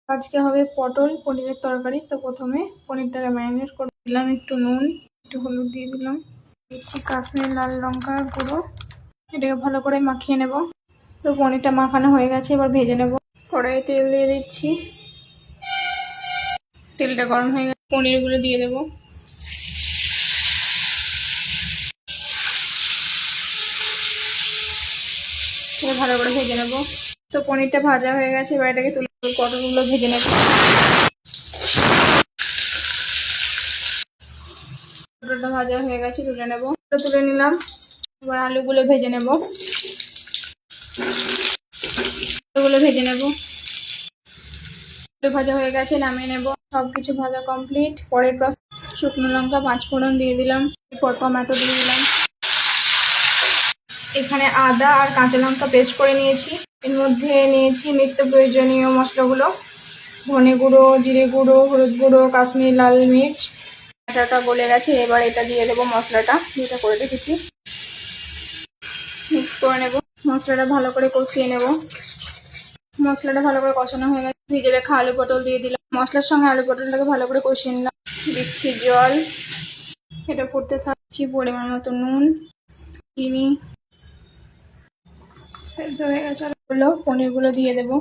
আজকে হবে পটল পনিরের তরকারি। তো প্রথমে পনিরটাকে ম্যারিনেট করে দিলাম, একটু নুন একটু হলুদ দিয়ে দিলাম, দিচ্ছি কাশ্মীর লাল লঙ্কার গুঁড়ো। এটাকে ভালো করে মাখিয়ে নেব। তো পনিরটা মাখানো হয়ে গেছে, এবার ভেজে নেব। কড়াইয়ে তেল দিয়ে দিচ্ছি, তেলটা গরম হয়ে গেছে, পনিরগুলো দিয়ে দেবো। এটা ভালো করে ভেজে নেব। তো পনিরটা ভাজা হয়ে গেছে, এবার এটাকে তুলে পটলগুলো ভেজে নেব। পটলটা ভাজা হয়ে গেছে, তুলে নেব। তুলে নিলাম। এবার আলুগুলো ভেজে নেব। আলুগুলো ভেজে নেব। আলু ভাজা হয়ে গেছে, নামিয়ে নেব। সবকিছু ভাজা কমপ্লিট। পরের শুকনো লঙ্কা 5 ফোড়ন দিয়ে দিলাম, এরপর টমেটো দিয়ে দিলাম। এখানে আদা আর কাঁচা লঙ্কা পেস্ট করে নিয়েছি। এর মধ্যে নিয়েছি নিত্য প্রয়োজনীয় মশলাগুলো, ধনে গুঁড়ো, জিরে গুঁড়ো, হলুদ গুঁড়ো, কাশ্মীরি লাল মির্চ। আটাটা গলে গেছে, এবার এটা দিয়ে দেবো মশলাটা যেটা করে রেখেছি। মিক্স করে নেব। মশলাটা ভালো করে কষিয়ে নেব। মশলাটা ভালো করে কষানো হয়ে গেছে, ভেজে রাখা আলু পটল দিয়ে দিলাম। মশলার সঙ্গে আলু পটলটাকে ভালো করে কষিয়ে নিলাম। দিচ্ছি জল, এটা ফুটতে থাকছি। পরিমাণ মতো নুন, চিনি। সেদ্ধ হয়ে গেছে, পনিরগুলো দিয়ে দেবো।